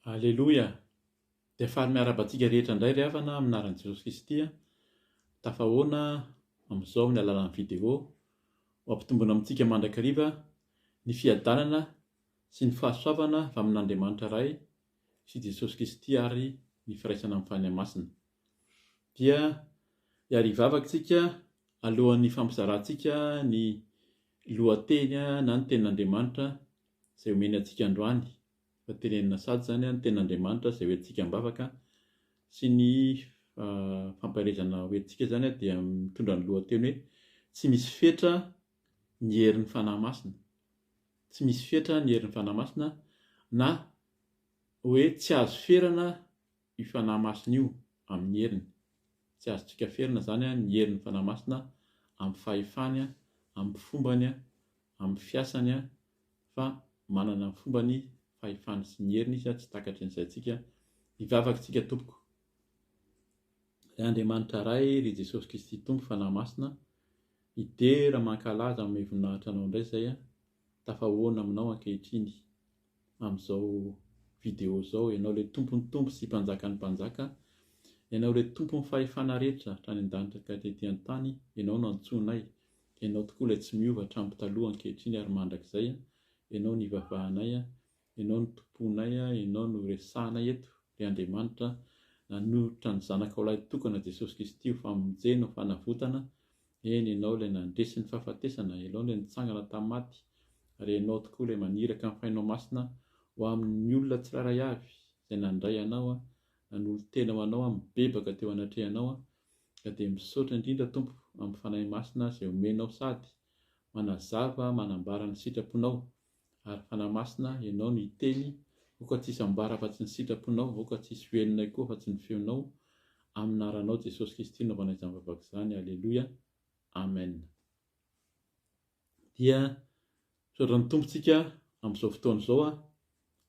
Aleloia! Dia faly miarabantsika rehetra indray ry havana aminaran'i Jesosy Kristy. Tafahoana amin'izao amin'ny alalan'ny vidéo ho ampitombona amintsika mandrakariva ny fiadanana sy ny fahasoavana avy amin'Andriamanitra iray sy Jesosy Kristy ary ny firaisana amin'ny fanahy-masina. Dia hiariva avakatsika alohan'ny fampizarantsika ny lohateny na ny tenin'Andriamanitra izay omeny antsika androany. Tenenina sady zany ny tenin'Andriamanitra izay hoentsika mbavaka sy ny famparezana hoentsika zany dia mitondra ny lohateny hoe tsy misy fetra ny herin'ny fanahy masina. Tsy misy fetra ny herin'ny fanahy masina, na hoe tsy azo ferana io fanahy masina io amin'ny heriny. Tsy azontsika ferana zany ny herin'ny fanahy masina amin'ny fahefany, amin'ny fombany, amin'ny fiasany, fa manana ny fombany, fahefany sy ny heriny izy, tsy takatry n'izay tsika hivavakantsika tompoko. Ry Andriamanitra iray, ry Jesosy Kristy Tompo fanahy masina, idera mankalaza amin'ny voninahitra anao indray izay tafahoana aminao ankehitriny amin'izao vidéo izao. Ianao ilay tompony tompo sy mpanjakan'ny mpanjaka, ianao ilay tompony fahefana rehetra hatrany an-danitra ka etỳ an-tany, ianao no antsonay. Ianao tokoa ilay tsy miova hatramin'ny taloha ankehitriny ary mandrakizay. Ianao no ivavahanay, ianao no tomponay, ianao no resahanay eto. Ry Andriamanitra, nanolotra ny zanakao lahy tokana Jesosy Kristy ho famonjena, ho fanavotana. Eny, ianao ilay nandresy ny fahafatesana, ianao ilay nitsangana tamin'ny maty, ary ianao tokoa ilay maniraka amin'ny fainao masina ho amin'ny olona tsiraray avy izay nandray anao, nanolo-tena ho anao, mibebaka teo anatrehanao. Ka dia misaotra indrindra Tompo amin'ny fanahy masina izay omenao sady manazava, manambara ny sitraponao. Ary fanahy masina, ianao no hiteny, oka tsisy ambara fa tsy ny sitraponao, oka tsisy hoeninay koa fa tsy ny feonao. Aminaranao Jesosy Kristy naovanay izany vavaka izany. Aleloia, amen. Dia misaotra ny tompontsika amin'izao fotoana izao,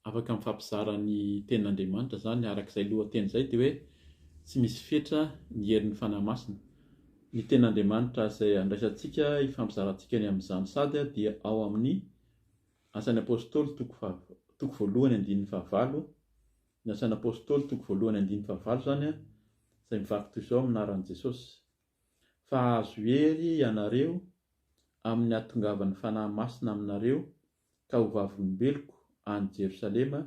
afaka mifampizara ny tenin'Andriamanitra zany arak'izay lohateny izay, dia hoe tsy misy fetra ny herin'ny fanahy masina. Ny tenin'Andriamanitra izay andraisantsika ifampizarantsika ny amin'izany sady dia ao amin'ny Asan'ny Apôstôly toko voalohany andininy fahavalo. Ny Asan'ny Apôstôly toko voalohany andininy fahavalo zany izay mivaky toy izao aminaran'i Jesosy: fa azo hery ianareo amin'ny ahatongavan'ny fanahy masina aminareo ka ho vavolombeloko any Jerosalema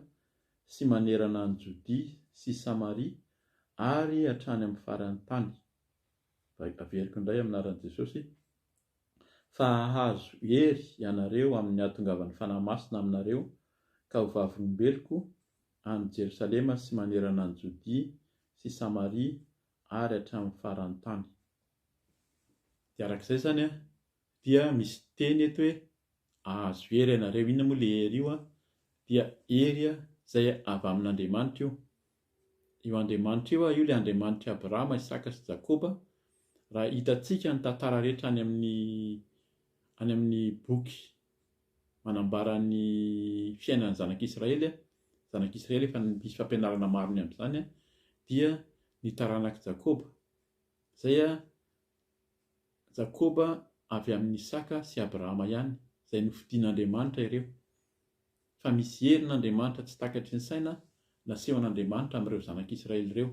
sy manerana any Jodia sy Samaria ary hatrany amin'ny faran'ny tany. Averiko indray aminaran'i Jesosy: fa azo hery ianareo amin'ny ahatongavan'ny fanahy masina aminareo ka ho vavolombeloko any Jerosalema sy manerana any Jodia sy Samaria ary hatramin'ny faran'ny tany. Dia arak'izay zany dia misy teny eto hoe azo hery ianareo. Inona moa ilay hery io? Dia hery izay avy amin'Andriamanitra io. Io Andriamanitra io, io ilay Andriamanitra Abrahama, Isaka sy Jakoba. Raha hitantsika ny tantara rehetra any amin'ny boky manambara ny fiainan'ny zanak'Israely, efa misy fampianarana marony amin'izany, dia ny taranak'i Jakoba. Izay Jakoba avy amin'ny Isaka sy Abrahama ihany, izay nofidian'Andriamanitra ireo. Fa misy herin'Andriamanitra tsy takatry ny saina nasehon'Andriamanitra amin'ireo zanak'Israely ireo.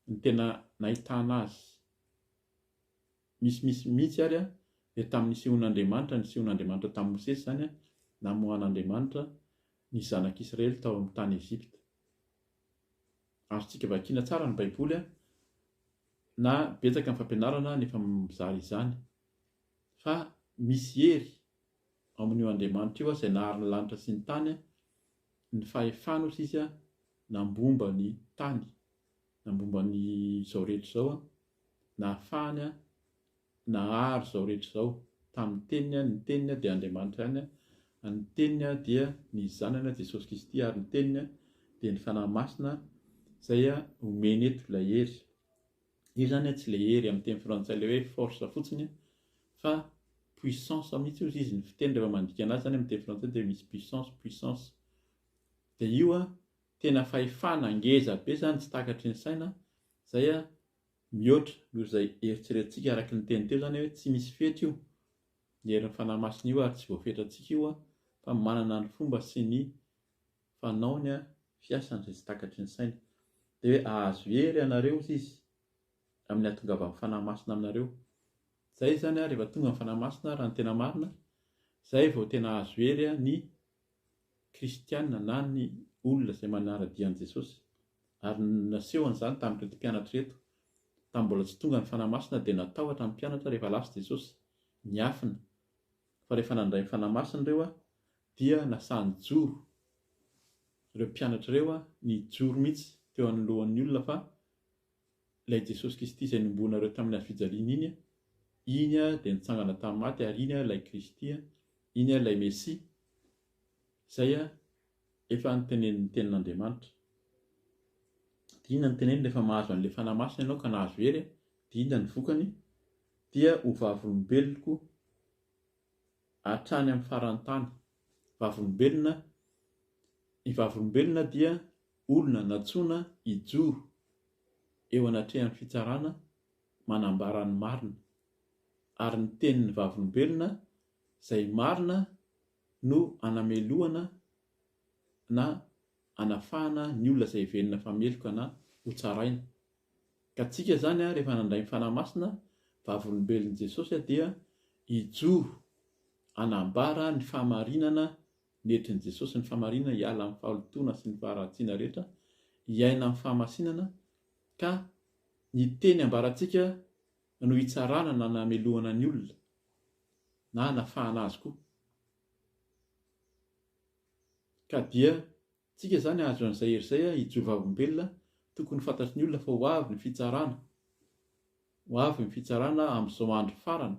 Ny tena nahitana azy misy mihitsy ary dia tamin'ny nisehon'Andriamanitra tamin'ny Mosesy zany, namohan'Andriamanitra ny zanak'Israely tao amin'ny tany Ezipta. Azontsika vakiana tsara ny Baiboly, na betsaka ny fampianarana nefa mizara izany, fa misy hery ao amin'io Andriamanitra io izay nahary ny lanitra sy ny tany, ny fahefana ozy izy nambomba ny tany, nambomba ny izao rehetra izao, nahafahany nahary izao rehetra izao. Tamin'ny teniny, ny teniny dia Andriamanitra ihany, ny teniny dia ny zanany Jesosy Kristy, ary ny teniny dia ny fanahy masina izay omeny eto ilay hery. Io zany tsy ilay hery amin'ny teny frantsay ilay hoe force fotsiny, fa puissance mihitsy ozy izy. Ny fiteny rehefa mandika anazy zany amin'ny teny frantsay dia misy puissance. Dia io tena fahefana ngeza be zany, tsy takatry ny saina, izay mihoatra noho izay eritreretintsika araka ny teny teo zany hoe tsy misy fetra io. Ny herin'ny fanahy masina io ary tsy voafetrantsika io, fa manana ny fomba sy ny fanaony fiasany sy takatry ny saina. Dia hoe ahazo hery ianareo izy amin'ny ahatongava amin'ny fanahy masina aminareo. Zay zany rehefa tonga amin'ny fanahy masina raha ny tena marina, zay vao tena ahazo hery ny kristianina na ny olona izay manara-dia an'i Jesosy. Ary naseho an'izany tamin'ireto mpianatra reto. Tamin'ny mbola tsy tonga ny fanahy masina dia natahotra ny mpianatra rehefa lasa Jesosy niafina. Fa rehefa nandray ny fanahy masina ireo dia nasany joro. Ireo mpianatra ireo nijoro mihitsy teo anoloan'ny olona fa ilay Jesosy Kristy izay nomboanareo tamin'ny hazo fijaliana iny dia nitsangana tamin'ny maty ary iny ilay Kristy, iny ilay Mesia. Izay efa nitenen'ny tenin'Andriamanitra. Dia inona ny teneniny rehefa mahazo an'ilay fanahy masina ianao ka nahazo hery, dia inona ny vokany? Dia ho vavolombeloko hatrany amin'ny faran'ny tany. Vavolombelona, ny vavolombelona dia olona natsoina hijoro eo anatrehan'ny fitsarana manambara ny marina. Ary ny tenin'ny vavolombelona izay marina no anamelohana na anafahana ny olona izay velona fameloka na ho tsaraina. Ka tsika zany rehefa nandray ny fanahy masina, vavolombelon'i Jesosy dia hijoro anambara ny fahamarinana netrin'i Jesosy, ny fahamarinana hiala amin'ny fahalotoana sy ny faharatsiana rehetra, hiaina amin'ny fahamasinana, ka ny teny ambarantsika no hitsarana na namelohana ny olona na anafahana azy koa. Ka dia tsika zany azo an'izay hery izay hijoro vavolombelona, tokony fantatry ny olona fa ho avy ny fitsarana. Ho avy ny fitsarana amin'izao andro farany.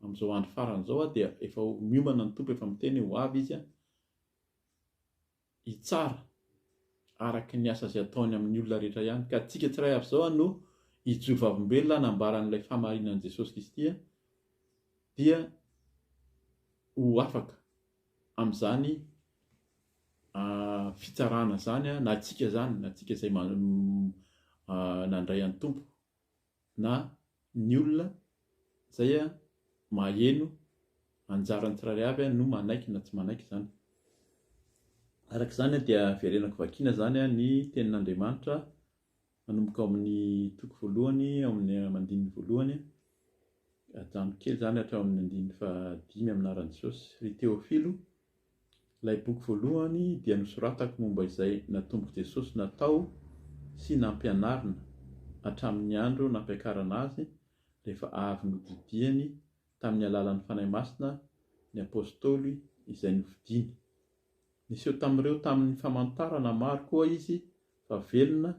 Amin'izao andro farany izao dia efa miomana ny tompo, efa miteny ho avy izy hitsara araka ny asa izay ataony amin'ny olona rehetra ihany. Ka tsika tsiray avy izao no hijoro vavolombelona hanambaran'ilay fahamarinan'i Jesosy Kristy dia ho afaka amin'izany fitsarana zany, na tsika zany, na tsika izay nandray an'ny tompo, na ny olona izay maheno anjarany tsirairay avy no manaiky na tsy manaiky zany. Araka izany dia verenako vakiana zany ny tenin'Andriamanitra manomboka amin'ny toko voalohany, amin'ny mandininy voalohany, atrano kely zany hatreo amin'ny andininy 5 amin'ny anaran'i Jesosy. Ry Teofilo, ilay boky voalohany dia nosoratako momba izay natomboko Jesosy natao sy nampianarina hatramin'ny andro nampiakarana azy rehefa avy nodidihany tamin'ny alalan'ny fanahy masina ny apôstôly izay novidiany. Niseho tamin'ireo tamin'ny famantarana maro koa izy fa velona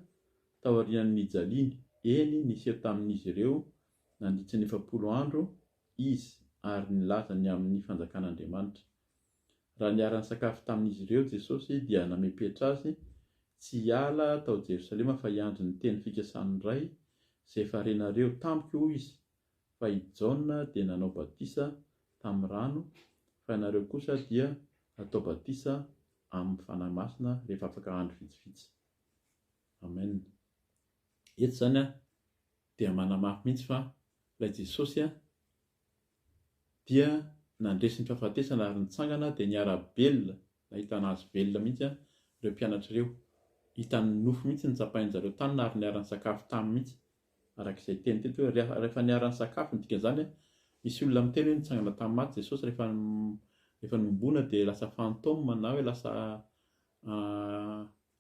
tao aorian'ny nijaliany. Eny niseho tamin'izy ireo nandritra ny 7 andro izy ary nilaza ny amin'ny fanjakan'Andriamanitra. Raha niara nisakafo tamin'izy ireo Jesosy dia namepetra azy tsy hiala tao Jerosalema fa hiandry ny teny fikasany iray izay efa renareo tampoka hoy izy, fa i Jaona dia nanao batisa tamin'ny rano, fa ianareo kosa dia atao batisa amin'ny fanahy masina rehefa afaka andro vitsivitsy. Amen. Eto zany dia manamafy mihitsy fa ilay Jesosy dia nandresy ny fahafatesana ary nitsangana dia niara-belona, nahitana azy velona mihitsy ireo mpianatra ireo. Hitany nofo mihitsy ny tsapain'izareo tany ary niara-nisakafo taminy mihitsy. Arak'izay teny teto hoe rehefa niara-nisakafo ny dikan'izany, misy olona miteny hoe nitsangana tamin'ny maty Jesosy rehefa nomboana dia lasa fantôme na hoe lasa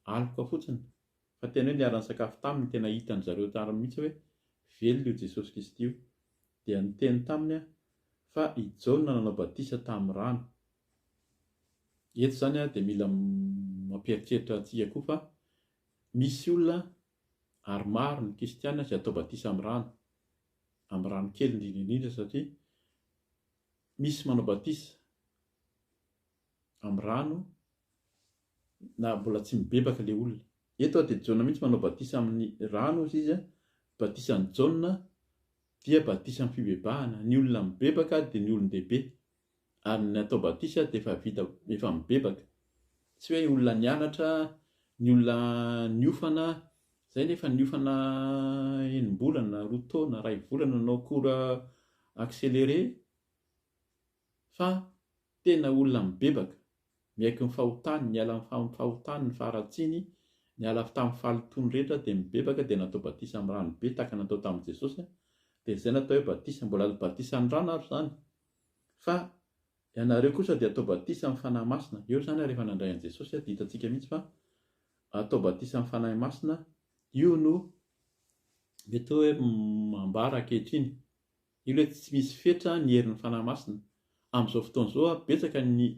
aloka fotsiny. Fa tena hoe niara-nisakafo taminy tena hitan'ny zareo tsara mihitsy hoe velona io Jesosy Kristy io. Dia niteny taminy fa i Jaona nanao batisa tamin'ny rano. Eto zany dia mila mampieritreritra antsika koa fa misy olona ary maro ny kristianina izay atao batisa amin'ny rano kely indrindra satria misy manao batisa amin'ny rano na mbola tsy mibebaka ilay olona. Eto dia Jaona mihitsy manao batisa amin'ny rano izy, batisa ny Jaona dia batisa amin'ny fibebahana. Ny olona mibebaka dia ny olon-dehibe, ary ny atao batisa dia efa mibebaka. Tsy hoe olona nianatra, ny olona niofana, izay nefa niofana 9 bolana, 2 taona, 2 volana nanao kora akselere, fa tena olona mibebaka. miaiky ny fahotany, miala amin'ny fahotany ny faharatsiny, niala tamin'ny fahalitony rehetra dia mibebaka dia natao batisa amin'ny rano be tahaka natao tamin'i Jesosy dia izay natao hoe batisa, mbola batisa ny rano ary zany. Fa ianareo kosa dia atao batisa amin'ny fanahy masina. Eo zany rehefa nandray an'i Jesosy dia hitantsika mihitsy fa atao batisa amin'ny fanahy masina, io no mety hoe mambara ankehitriny. Io hoe tsy misy fetra ny herin'ny fanahy masina. Amin'izao fotoana izao betsaka ny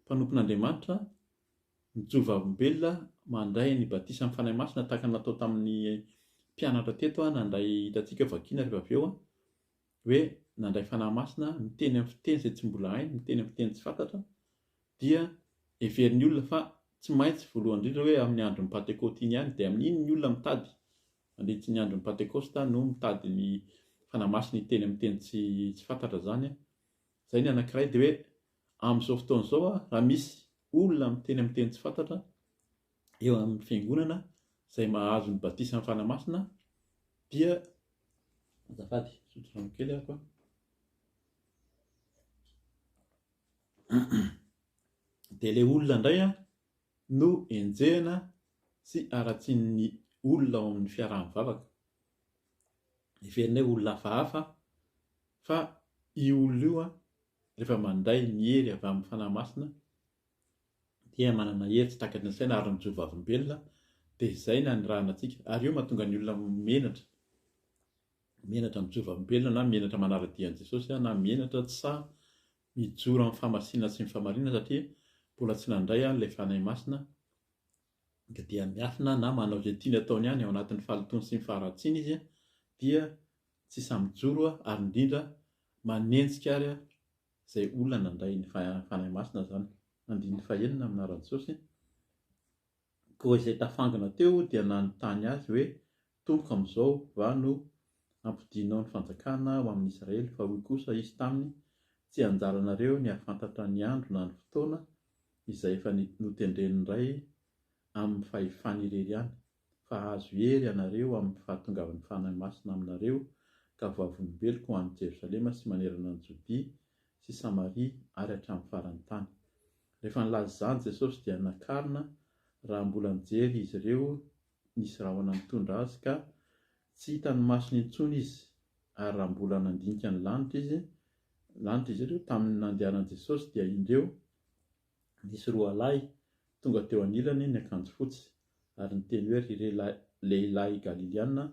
mpanompon'Andriamanitra mijova olombelona mandray ny batisa amin'ny fanahy masina tahaka natao tamin'ny mpianatra teto nandray hitantsika vakiana rehefa avy eo hoe nandray fanahy masina miteny amin'ny fiteny izay tsy mbola hainy, miteny amin'ny fiteny tsy fantatra, dia heverin'ny olona fa tsy maintsy voalohany indrindra hoe amin'ny andron'ny Pentekôsty iny ihany dia amin'iny ny olona mitady mandritra ny andron'ny Pentekôsta no mitady ny fanahy masina hiteny amin'ny teny tsy fantatra zany. Izay ny anankiray dia hoe amin'izao fotoana izao raha misy olona miteny amin'ny teny tsy fantatra eo amin'ny fiangonana izay mahazo ny batisa amin'ny fanahy masina dia azafady sotro rano kely ako dia ilay olona indray no enjehana sy haratsian'ny olona ao amin'ny fiaraha-mivavaka. Heverinay olona hafahafa fa io olona io rehefa mandray ny hery avy amin'ny fanahy masina dia manana hery tsy takatry ny saina ary mijova olombelona, dia izay no anirahana antsika. Ary io mahatonga ny olona menatra mijova olombelona na menatra manara-dia an'i Jesosy na menatra tsaha mijoro amin'ny famasinana sy ny famarinana satria mbola tsy nandray ilay fanahy masina dia miafina na manao izay tiany ataony ihany ao anatin'ny fahalitony sy ny faharatsiana izy dia tsy sahy mijoro ary indrindra manenjika ary izay olona nandray ny fanahy masina zany. Andininy fahaenina amin'ny anaran'i Jesosy. Koa izay tafangana teo dia nanontany azy hoe tompoka amin'izao va no ampidinao ny fanjakana ho amin'ny Israely, fa hoy kosa izy taminy tsy anjaranareo ny ahafantatra ny andro na ny fotoana izay efa notendren'ny Ray amin'ny fahefany irery ihany, fa azo hery ianareo amin'ny fahatongavan'ny fanahy masina aminareo ka voavolombeloko ho an'i Jerosalema sy manerana ny Jodia sy Samaria ary hatramin'ny faran'ny tany. Rehefa nilaza izany Jesosy dia nakarina raha mbola mijery izy ireo nisy rahona mitondra azy ka tsy hitany masony intsony izy, ary raha mbola nandinika ny lanitra izy ireo tamin'ny nandehanan'i Jesosy dia indreo nisy roa lahy tonga teo anilany ny akanjo fotsy ary niteny hoe ry lehilahy Galiliana,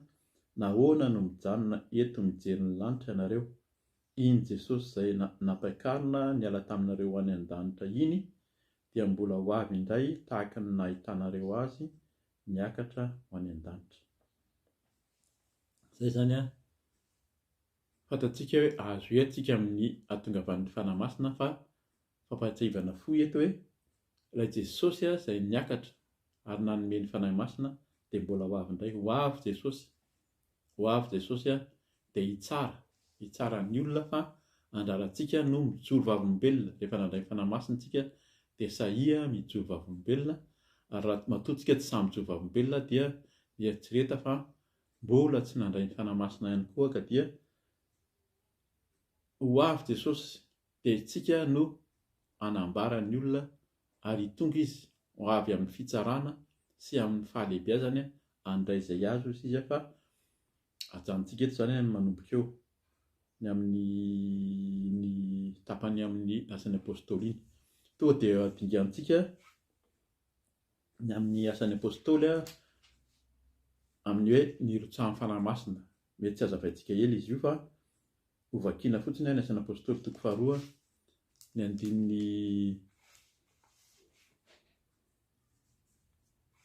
nahoana no mijanona eto mijery ny lanitra ianareo? Iny Jesosy izay nampakarina niala taminareo ho any an-danitra iny dia mbola ho avy indray tahaka ny nahitanareo azy miakatra ho any an-danitra. Izay zany fantatsika hoe azo hery amin'ny ahatongavan'ny fanahy masina, fa fampatsiahivana fohy eto hoe ilay Jesosy izay niakatra ary nanome ny fanahy masina dia mbola ho avy indray. Ho avy Jesosy dia hitsara ny olona, fa andrarantsika no mijoro vavolombelona. Rehefa nandray ny fanahy masina tsika dia sahia mijoro vavolombelona, ary raha matoa tsika tsy sahy mijoro vavolombelona dia mieritrereta fa mbola tsy nandray ny fanahy masina ihany koa, ka dia ho avy Jesosy dia isika no anambara ny olona ary tonga izy ho avy amin'ny fitsarana sy amin'ny fahalehibiazany andray izay azo izy fa ajanontsika eto zany ny manomboka eo ny amin'ny tapany amin'ny asan'ny apôstôly iny. Tonga dia dingantsika ny amin'ny asan'ny apôstôly amin'ny hoe nirotsahan'ny fanahy masina. Mety tsy hazavaintsika ela izy io fa ho vakiana fotsiny ny asan'ny apôstôly toko faharoa ny andininy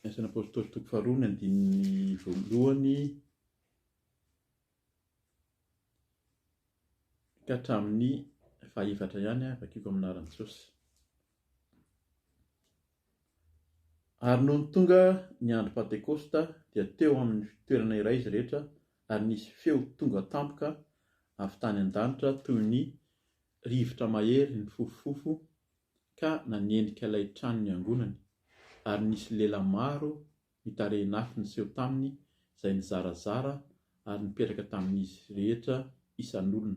asan'ny apôstôly toko faharoa ny andininy voalohany ka hatramin'ny fahaefatra ihany vakiako amin'ny anaran'i Jesosy. Ary noho ny tonga ny andro Pentekôsta dia teo amin'ny toerana iray izy rehetra ary nisy feo tonga tampoka avy tany an-danitra toy ny rivotra mahery ny fofofofo ka nanendrika ilay trano ny angonany, ary nisy lehilahy maro mitarehin'afo niseho taminy izay nizarazara ary nipetraka tamin'izy rehetra isan'olona,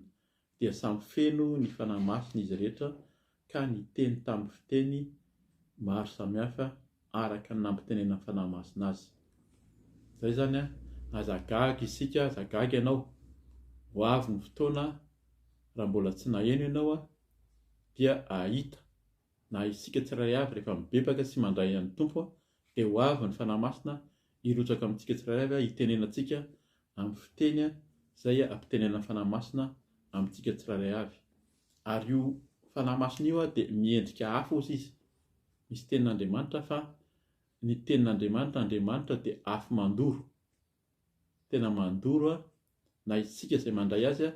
dia samy feno ny fanahy masina izy rehetra ka niteny tamin'ny fiteny maro samihafa araka ny nampitenenan'ny fanahy masina azy. Zay zany aza gaga isika, aza gaga ianao, ho avy ny fotoana raha mbola tsy naheno ianao dia ahita na isika tsirairay avy rehefa mibebaka sy mandray an'ny tompo dia ho avy ny fanahy masina hirotsaka amintsika tsirairay avy hitenenantsika amin'ny fiteny izay ampitenenan'ny fanahy masina amintsika tsirairay avy. Ary io fanahy masina io dia miendrika hafa ozy izy. Misy tenin'Andriamanitra fa ny tenin'Andriamanitra dia afo mandoro. Tena mandoro na isika izay mandray azy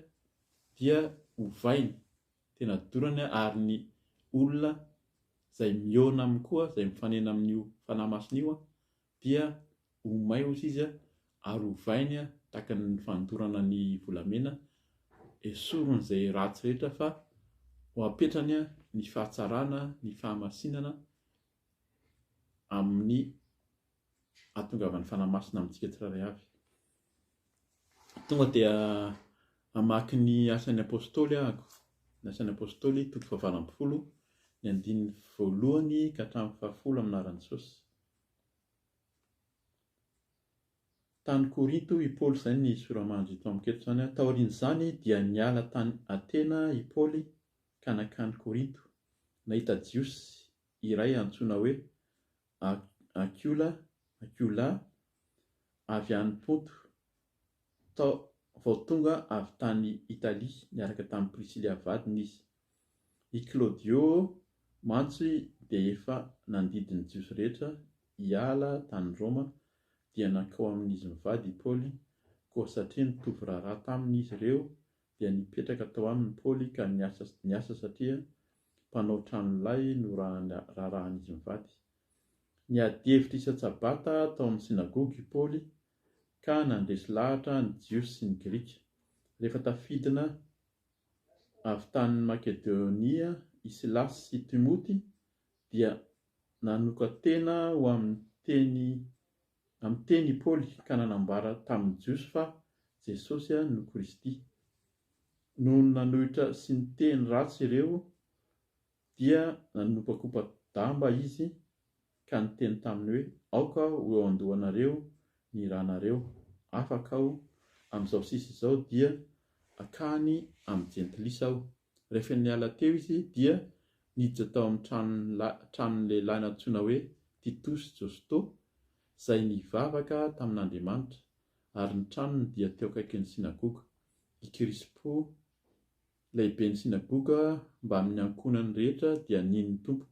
dia hovainy tena dorany ary ny olona izay mihaona aminy koa, izay mifanena amin'io fanahy masina io dia homay ozy izy ary hovainy tahaka ny fandorana ny volamena, esorony izay ratsy rehetra fa ho apetrany ny fahatsarana, ny fahamasinana amin'ny ahatongavan'ny fanahy masina amintsika tsirairay avy. Tonga dia hamaky ny asan'ny apôstôly ahako. Ny asan'ny apôstôly toko fahavalo ambin'ny folo ny andininy voalohany ka hatramin'ny fahafolo amin'ny anaran'i Jesosy. Tany Korinto i Paoly, izay ny soramandry eto amin'iketo izany. Taorian'izany dia niala tany Atena i Paoly ka nakany Korinto. Nahita jiosy iray antsoina hoe Akiola avy any Ponto, vao tonga avy tany Italia niaraka tamin'ny Prisily vadiny izy. I Claudio mantsy dia efa nandidiny jiosy rehetra hiala tany Roma dia nankao amin'izy mivady i Paoly, koa satria nitovy raharaha taminy izy ireo dia nipetraka tao aminy Paoly ka niasa satria mpanao trano lay no raharahan'izy mivady. Niady hevitra isa-tsabata tao amin'ny sinagogy i Paoly ka nandresy lahatra ny jiosy sy ny grika. Rehefa tafidina avy tany Makedonia i Silasy sy Timoty dia nanoka tena ho amin'ny teny i Paoly ka nanambara tamin'ny jiosy fa Jesosy no Kristy. Noho nanohitra sy niteny ratsy ireo dia nanopakopa-damba izy ka niteny taminy hoe aoka ho eo andohanareo ny ranareo, afaka aho amin'izao sisa izao dia akany amin'ny jentilisa aho. Rehefa niala teo izy dia niditra tao amin'ny tranon'ny lehilahy antsoina hoe Titus Josto izay nivavaka tamin'Andriamanitra, ary ny tranony dia teo akaikin'ny sinagoga. I Krispo, lehiben'ny sinagoga, mba amin'ny ankonany rehetra dia nino ny tompo.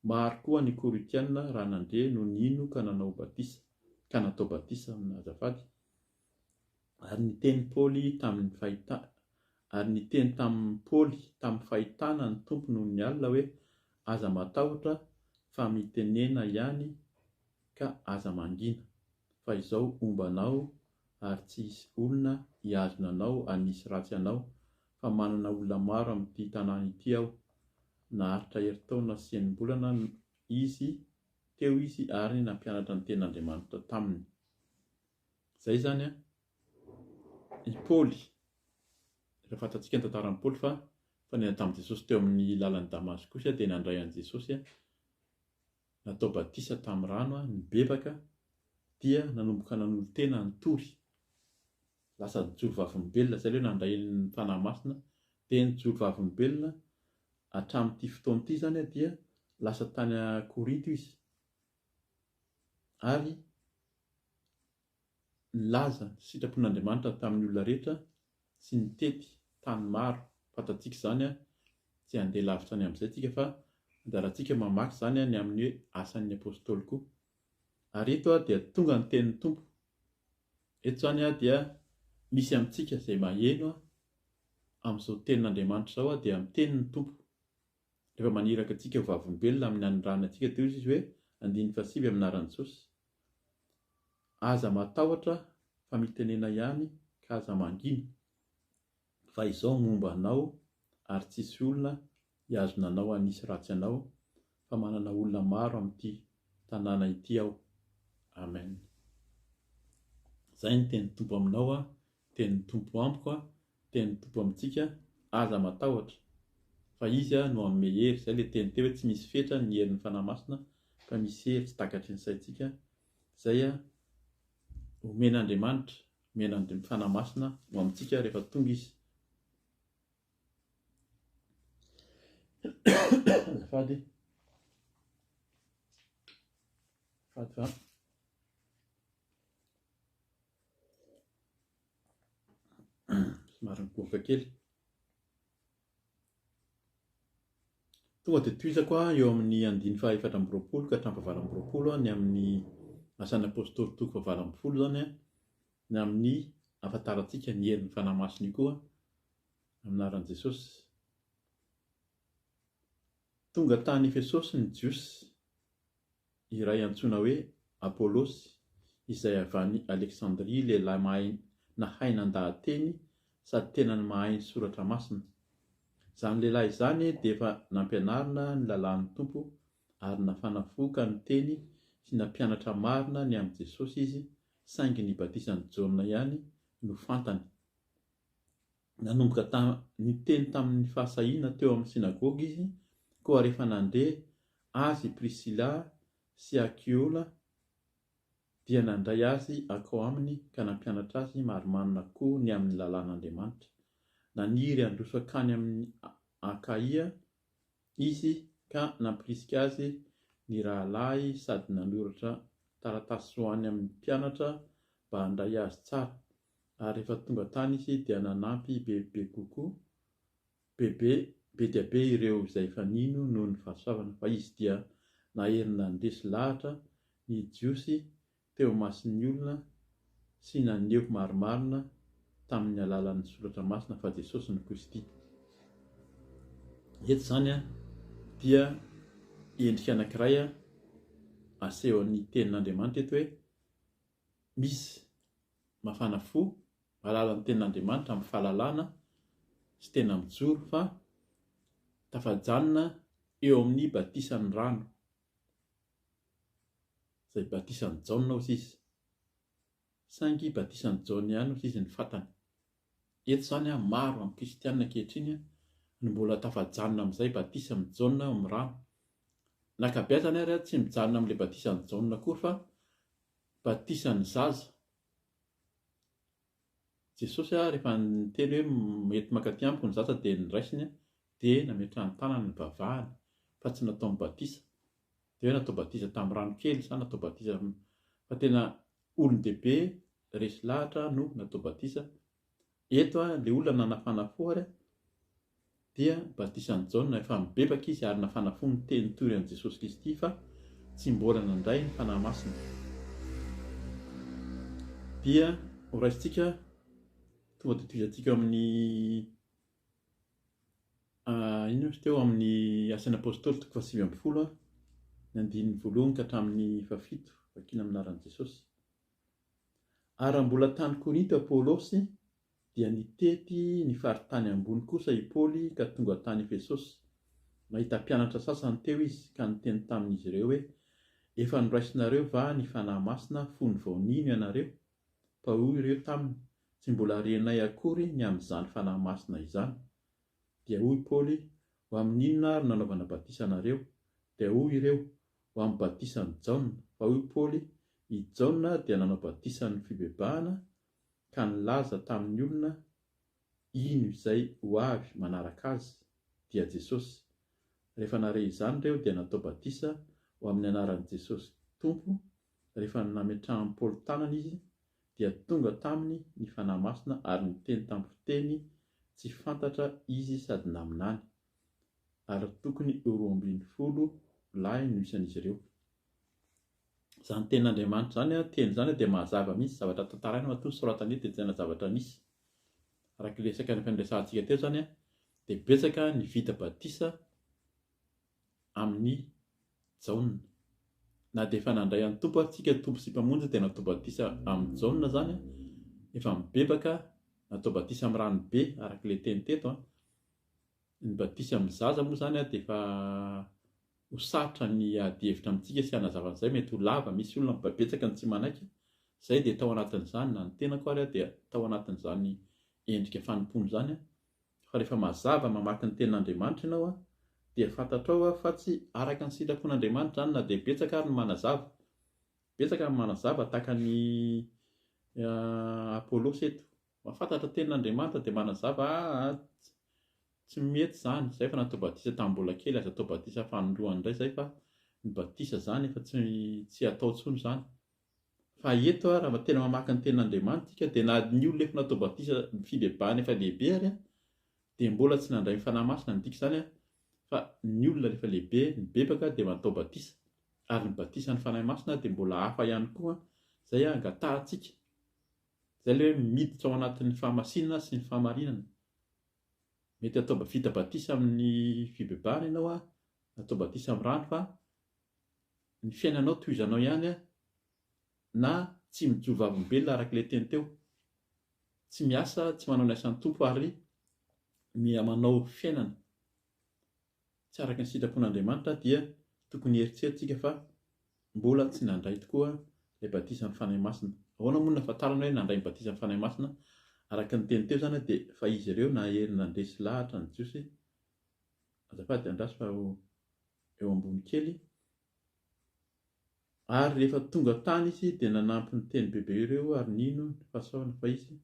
Maro koa ny Korintiana raha nandre no nino ka natao batisa amin'ny azafady. Ary niteny Paoly tamin'ny fahitana ny tompo noho ny alina hoe aza matahotra fa mitenena ihany ka aza mangina, fa izao ombanao ary tsy hisy olona hiazona anao hanisy ratsy anao, fa manana olona maro amin'ity tanàna ity aho. Naharitra herintaona sy enim-bolana teo izy ary nampianatra ny tenin'Andriamanitra taminy. Zay zany i Paoly. Rehefa fantatsika ny tantaran'i Paoly fa fanena tamin'i Jesosy teo amin'ny lalan'i Damaskus dia nandray an'i Jesosy, natao batisa tamin'ny rano, nibebaka dia nanomboka nanolo-tena nitory, lasa nijoro vavolombelona. Zay ilay nandray ny fanahy masina dia nijoro vavolombelona hatramin'ity fotoana ity zany dia lasa tany Korinto izy ary nilaza ny sitrapon'Andriamanitra tamin'ny olona rehetra sy nitety tany maro. Fantatsika izany tsy handeha lavitra any amin'izay tsika fa andarantsika mamaky izany ny amin'ny hoe asan'ny apôstôly koa. Ary eto dia tonga ny tenin'ny tompo. Eto zany dia misy amintsika izay maheno amin'izao tenin'Andriamanitra izao dia amin'ny tenin'ny tompo. Rehefa maniraka antsika ho vavolombelona amin'ny anindranana antsika teo izy hoe 9:7 amin'ny anaran'i Jesosy. Aza matahotra fa mitenena ihany ka aza mangina, fa izao momba anao ary tsisy olona hiazona anao hanisy ratsy anao, fa manana olona maro amin'ity tanàna ity aho. Amen. Zay ny tenin'ny tompo aminao, tenin'ny tompo amiko, tenin'ny tompo amintsika. Aza matahotra fa izy no hanome hery. Zay ilay teny teo hoe tsy misy fetra ny herin'ny fanahy masina fa misy hery tsy takatry ny saintsika. Zay omen'Andriamanitra, omen'Andriamanitra ny fanahy masina ho amintsika rehefa tonga izy. Azafady fa somary miboaka kely. Tonga dia toizako eo amin'ny 420 ka 720 ny amin'ny asan'ny apôstôly toko 7 zany ny amin'ny afantarantsika ny herin'ny fanahy masina io koa aminaran'i Jesosy. Tonga tany Efesosy ny Jiosy iray antsoina hoe Apôlôsy, izay avy any Aleksandria, lehilahy mahay nahay nandahan-teny sady tena mahay ny soratra masina. Izany lehilahy izany dia efa nampianarina ny lalàn'ny Tompo ary nafanafoka ny teny sy nampianatra marina ny amin'i Jesosy izy, saingy ny batisan'i Jaona ihany no fantany. Nanomboka ny teny tamin'ny fahasahiana teo amin'ny sinagoga izy, koa rehefa nandeha azy Prisila sy Akiola dia nandray azy akao aminy ka nampianatra azy marimarina koa ny amin'ny lalàn'Andriamanitra. Naniry handroso akany amin'ny Akaia izy ka nampirisika azy ny rahalahy sady nanoratra taratasy ho any amin'ny mpianatra mba handray azy tsara. Ary rehefa tonga tany izy dia nanampy bebe kokoa, be dia be ireo izay efa nino noho ny fahasoavana, fa izy dia naherina nandresy lahatra ny Jiosy teo mason'ny olona sy naneho marimarina tamin'ny alalan'ny soratra masina fa Jesosy no Kristy. Eto zany dia endrika anankiray asehon'ny tenin'Andriamanitra eto hoe misy mafana fo alalan'ny tenin'Andriamanitra amin'ny fahalalana sy tena mijoro, fa tafajanona eo amin'ny batisan'ny rano, izay batisan'i Jaona hozy izy, saingy batisan'i Jaona ihany hozy izy ny fantany. Eto zany maro amin'ny kristianina ankehitriny no mbola tafajanona amin'izay batisan'i Jaona amin'ny rano. N'ankabeazany ary tsy mijanona amin'ilay batisan'i Jaona akory fa batisan'ny zaza. Jesosy rehefa niteny hoe mety mankaty amiko ny zaza dia niraisiny dia nametrahany ny tanany ny vavahany, fa tsy natao mibatisa. Dia hoe natao batisa tamin'ny rano kely sa natao batisa fa tena olon-dehibe resy lahatra no natao batisa. Eto ilay olona nanafana fo ary dia batisan'i Jaona, efa mibebaka izy ary nafana fo ny teny toran'i Jesosy Kristy, fa tsy mbola nandray ny fanahy masina. Dia horaisitsika tonga dia toizantsika amin'ny ino izy teo amin'ny asan'ny apôstôly toko 7 ny 1 ka hatramin'ny 7 vakina aminaran'i Jesosy. Ary mbola tany Korinto Apôlôsy dia nitety ny faritany ambony kosa i Paoly ka tonga tany Efesosy. Nahita mpianatra sasany teo izy ka niteny tamin'izy ireo hoe efa noraisinareo va ny fanahy masina fony vao nino ianareo? Fa hoy ireo taminy, tsy mbola renay akory ny amin'izany fanahy masina izany. Dia hoy Paoly, ho amin'inona ary nanaovana batisa anareo? Dia hoy ireo, ho amin'ny batisan'i Jaona. Fa hoy Paoly, i Jaona dia nanao batisan'ny fibebahana ka nilaza tamin'ny olona ino izay ho avy manaraka azy, dia Jesosy. Rehefa nare izany ireo dia natao batisa ho amin'ny anaran'i Jesosy Tompo. Rehefa nametrahany Paoly tanana izy dia tonga taminy ny fanahy masina ary niteny tamin'ny fiteny tsy fantatra izy sady naminany. Ary tokony 20 lahy no isan'izy ireo. Izany tenin'Andriamanitra zany teny zany dia mahazava misy zavatra tantaraina matoa soratany eto dia tena zavatra misy. Araka resaka ny fandraisantsika teo zany dia betsaka ny vita batisa amin'ny Jaona. Na dia efa nandray an'ny Tompo antsika Tompo sy mpamonjy dia natao batisa amin'ny Jaona zany, efa mibebaka natao batisa amin'ny rano be araka ilay teny teto. Ny batisa amin'ny zaza moa zany dia efa ho sarotra ny ady hevitra amintsika sy hanazavan'izay, mety ho lava, misy olona mibabetsaka ny tsy manaiky. Izay dia tao anatin'izany na ny tenako ary dia tao anatin'izany endrika fanompony zany. Fa rehefa mazava mamaky ny tenin'Andriamanitra ianao dia fantatrao fa tsy araka ny sitrapon'Andriamanitra zany na dia betsaka ary ny manazava. Betsaka ny manazava tahaka ny Apôlôsy eto. Mahafantatra tenin'Andriamanitra dia manazava tsy mety zany. Zay fa natao batisa tamin'ny mbola kely aza atao batisa fanondroany indray zay fa ny batisa zany efa tsy atao intsony zany. Fa eto raha tena mamaky ny tenin'Andriamanitra dia na ny olona efa natao batisa fibebahana efa lehibe ary dia mbola tsy nandray ny fanahy masina ny dika zany fa ny olona rehefa lehibe mibebaka dia natao batisa ary ny batisa ny fanahy masina dia mbola hafa ihany koa zay angatahantsika. Zay ilay hoe miditra ao anatin'ny fahamasinana sy ny fahamarinana. Mety atao vita batisa amin'ny fibebahana ianao atao batisa amin'ny rano fa ny fiainanao tohizanao ihany na tsy mijoro vavolombelona araka ilay teny teo. Tsy miasa, tsy manao ny asan'ny tompo ary manao fiainana tsy araka ny sitrapon'Andriamanitra dia tokony hieritseritsika fa mbola tsy nandray tokoa ilay batisa amin'ny fanahy masina. Ahoana moa nahafantarana hoe nandray ny batisa amin'ny fanahy masina araka ny teny teo zany dia fa izy ireo na hery nandresy lahatra ny Jiosy. Azafady andraso fa eo ambony kely. Ary rehefa tonga tany izy dia nanampy ny teny bebe ireo ary nino ny fahasaona fa izy.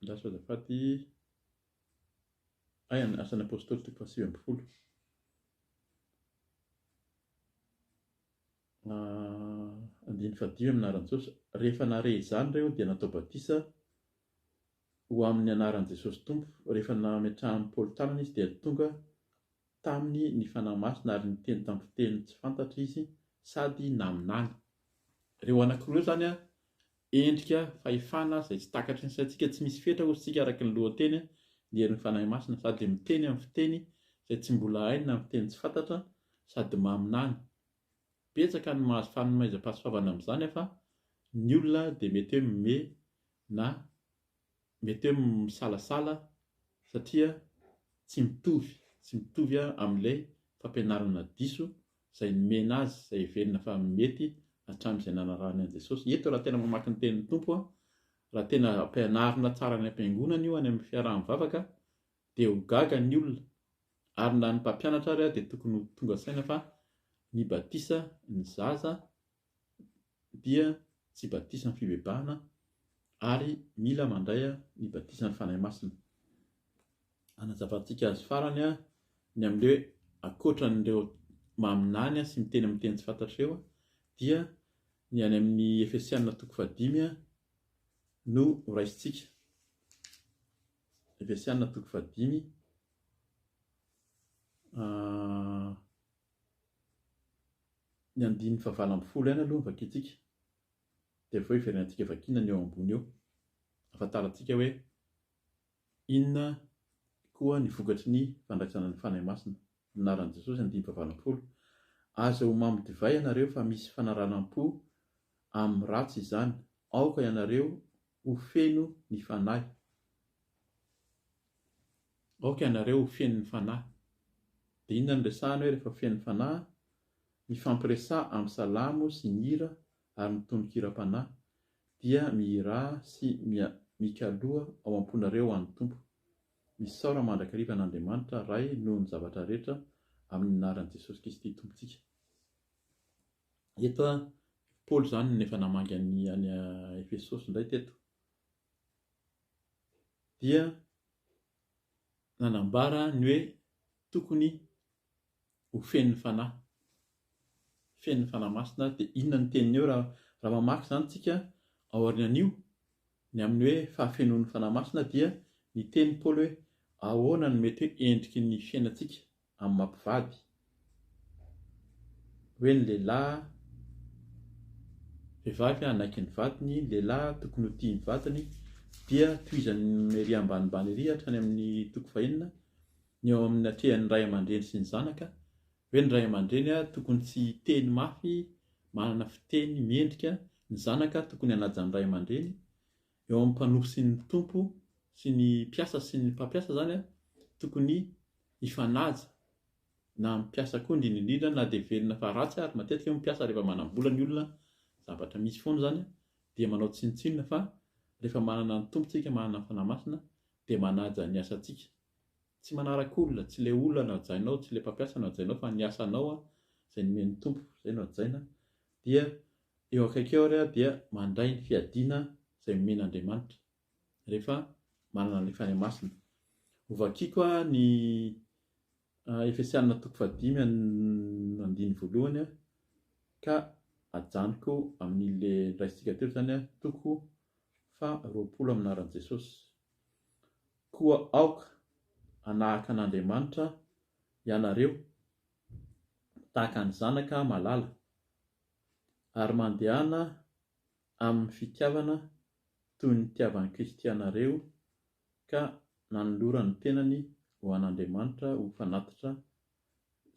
Andraso azafady. Asan'ny apôstôly 7:20. Andiny fadimy amin'ny anaran'i Jesosy. Rehefa nare izany ireo dia natao batisa ho amin'ny anaran'i Jesosy Tompo. Rehefa nametrahan'ny Paoly tanana izy dia tonga taminy ny fanahy masina ary niteny tamin'ny fiteny tsy fantatra izy sady naminany. Ireo anankiroa zany endrika fahefana izay tsy takatry ny saintsika, tsy misy fetra ozintsika araka ny lohateny ny herin'ny fanahy masina sady miteny amin'ny fiteny izay tsy mbola hainy na amin'ny fiteny tsy fantatra sady maminany. Betsaka ny mahazo fanomaiza-pahasoavana amin'izany fa ny olona dia mety hoe mime na mety hoe misalasala satria tsy mitovy amin'ilay fampianarana diso izay nomena azy, izay heverina fa mety hatramin'izay nanarahany an'i Jesosy. Eto raha tena mamaky ny tenin'ny Tompo raha tena ampianarina tsara ny ampiangonana io any amin'ny fiaraha-mivavaka dia ho gaga ny olona ary na ny mpampianatra ary dia tokony tonga saina fa ny batisa ny zaza dia tsy batisa ny fibebahana ary mila mandray ny batisa ny fanahy masina. Anazavantsika azy farany ny amin'ilay hoe ankoatran'ireo maminany sy miteny amin'ny teny tsy fantatra ireo dia ny any amin'ny Efesianina 5 no raisintsika. Efesianina 5 ny 9:20 ihany aloha vakiantsika dia vao iverinantsika vakiana ny eo ambony eo ahafantarantsika hoe inona koa ny vokatry ny fandraisana ny fanahy masina. Anaran'i Jesosy 9:20. Aza ho mamy divay ianareo fa misy fanaranam-po amin'ny ratsy izany, aoka ianareo ho feno ny fanahy. Aoka ianareo ho feno ny fanahy. Dia inona ny resahana hoe rehefa feno ny fanahy? Mifampiresah amin'ny salamo sy ny hira ary mitonon-kiram-panahy dia mihira sy mikaloha ao am-ponareo ho an'ny Tompo. Misaora mandrakariva an'Andriamanitra Ray noho ny zavatra rehetra amin'ny anaran'i Jesosy Kristy Tompontsika. Eto Paoly zany nefa namangy any Efesosy indray teto dia nanambara ny hoe tokony ho feno ny fanahy. Feno ny fanahy masina dia inona ny teniny eo raha mamaky zany tsika ao aorianan'io ny amin'ny hoe fahafenoan'ny fanahy masina dia ny teny Paoly hoe ahoana ny mety hoe endriky ny fiainantsika amin'ny mampivady. Hoe ny lehilahy vehivavy hanaiky ny vadiny, ny lehilahy tokony ho tia ny vadiny dia tohizan'ny ery ambanimbany ery hatrany amin'ny 9 ny eo amin'ny hatrehan'ny ray aman-dreny sy ny zanaka hoe ny ray aman-dreny tokony tsy teny mafy, manana fiteny miendrika, ny zanaka tokony hanaja ny ray aman-dreny, eo amin'ny mpanohy sy ny tompo sy ny mpiasa sy ny mpampiasa zany tokony hifanaja na mpiasa koa indrindra na dia velona fa ratsy ary matetika mpiasa rehefa manam-bola ny olona zavatra misy foana zany dia manao tsinotsinona fa rehefa manana ny tompontsika, manana ny fanahy masina dia manaja ny asantsika. tsy manaraka olona, tsy ilay olona no hajainao, tsy ilay mpampiasa no hajainao, fa ny asanao izay nomen'ny tompo, izay no hajaina, dia eo akaiky eo ary dia mandray ny fiadiana izay nomen'Andriamanitra rehefa manana ny fany masina. Hovakiako ny Efesiana 5:1 ka ajanoko amin'ilay raisitsika teo zany toko 20 aminaran'i Jesosy. Koa aoka anahaka an'Andriamanitra ianareo tahaka ny zanaka malala, ary mandehana amin'ny fitiavana toy ny tiavan'i Kristy ianareo, ka nanolora ny tenany ho an'Andriamanitra ho fanatitra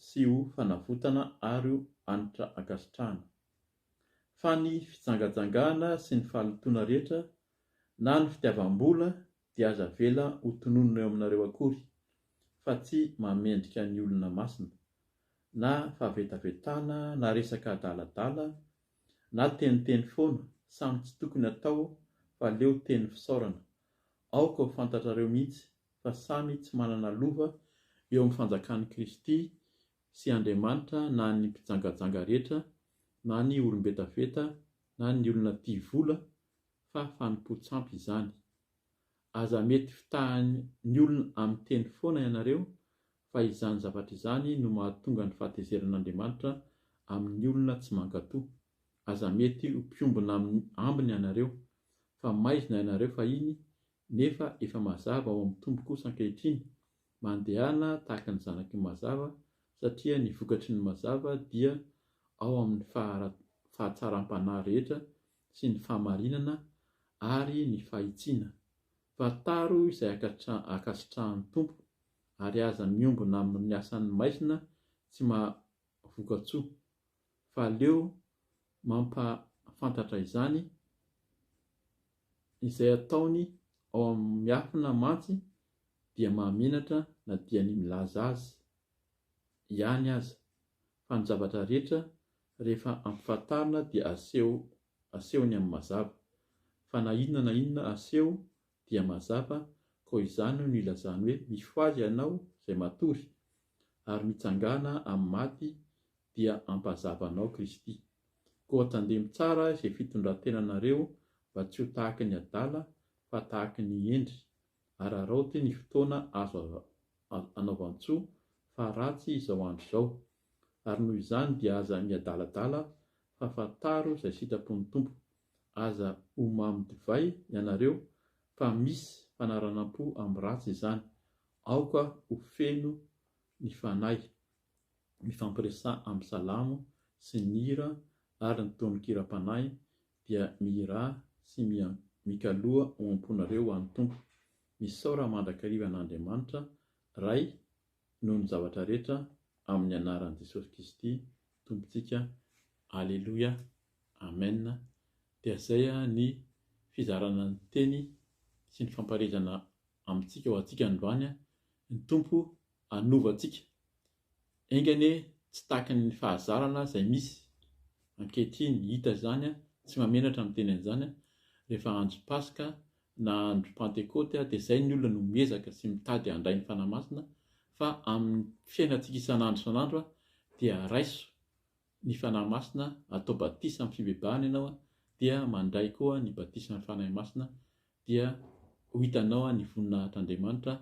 sy ho fanavotana ary ho anitra ankasitrahana. Fa ny fijangajangana sy ny fahalotoana rehetra na ny fitiavam-bola dia aza vela ho tononona eo aminareo akory, fa tsy mamendrika ny olona masina, na fahavetavetana, na resaka adaladala, na teniteny foana, samy tsy tokony atao fa leo teny fisaorana. Aoka ho fantatrareo mihitsy fa samy tsy manana lova eo amin'ny fanjakan'i Kristy sy Andriamanitra, na ny mpijangajanga rehetra, na ny olombetaveta, na ny olona tia vola, fa fanompo-tsampy izany. Aza mety fitahan'ny olona amin'ny teny foana ianareo, fa izany zavatra izany no mahatonga ny fahatezerin'Andriamanitra amin'ny olona tsy mankatoa. Aza mety ho mpiombona amin'ny ambiny ianareo, fa maizina ianareo fa iny, nefa efa mazava ao amin'ny tombo kosa ankehitriny, mandehana tahaka ny zanaky ny mazava, satria ny vokatry ny mazava dia ao amin'ny fahatsaram-panahy rehetra sy ny fahamarinana ary ny fahitsiana. Fa taro izay ankasitrahan'ny tompo, ary aza miombona amin'ny asan'ny maizina tsy mahavokatsoa, fa leo mampafantatra izany izay ataony ao amin'ny miafina mantsy dia mahamenatra na dia ny milaza azy ihany aza, fa ny zavatra rehetra rehefa ampifantarina dia asehony amin'ny mazava, fa na inona aseho dia mazava, koa izany no ilazany hoe misy ho azy ianao izay matory ary mitsangana amin'ny maty dia ampazavanao Kristy. Koa tandemy tsara izay fitondrantenanareo mba tsy ho tahaka ny adala fa tahaka ny endry, ary araoty ny fotoana azo anaovan-tsoa fa ratsy izao andro izao, ary noho izany dia aza miadaladala fa fataro izay sitrapon'ny tompo. Aza ho mamy divay ianareo fa misy fanaranam-po amin'ny ratsy izany. Aoka ho feno ny fanahy, mifampiresaha amin'ny salamo sy ny hira, ary ny tonon-kiram-panahy dia mihira sy mikaloha ho amponareo ho an'ny tompo. Misaora mandrakariva an'Andriamanitra ray noho ny zavatra rehetra amin'ny anaran'i Jesosy Kristy tompontsika. Aleloia, amen. Dia izay ny fizarana ny teny sy ny famparezana amintsika ho antsika androany. Ny tompo hanovantsika engany tsy tahaka ny fahazarana izay misy ankehitriny hita izany, tsy mamenatra amin'ny teny an'izany rehefa andro Pasika na andro Pentekote, dia izay ny olona no miezaka sy mitady handray ny fanahy masina, fa amin'ny fiainantsika isan'andro dia raiso ny fanahy masina, atao batisa amin'ny fibebahana ianao, dia mandray koa ny batisa amin'ny fanahy masina, dia ho hitanao ny voninahitr'Andriamanitra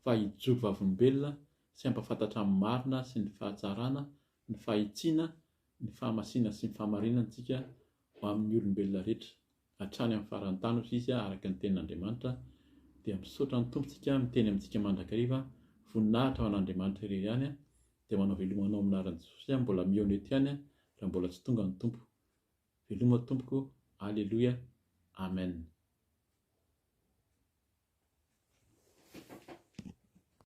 fa hijoro vavolombelona sy ampafantatra amin'ny marina sy ny fahatsarana, ny fahitsiana, ny fahamasina sy ny fahamarinantsika ho amin'ny olombelona rehetra hatrany amin'ny faran'ny tany ozy izy araka ny tenin'Andriamanitra. Dia misaotra ny tompontsika, miteny amintsika mandrakariva, voninahitra ho an'Andriamanitra irery ihany, dia manao velomanao aminaran'i Jesosy mbola mihaona eto ihany raha mbola tsy tonga ny tompo. Veloma tompoko. Aleloia, amen.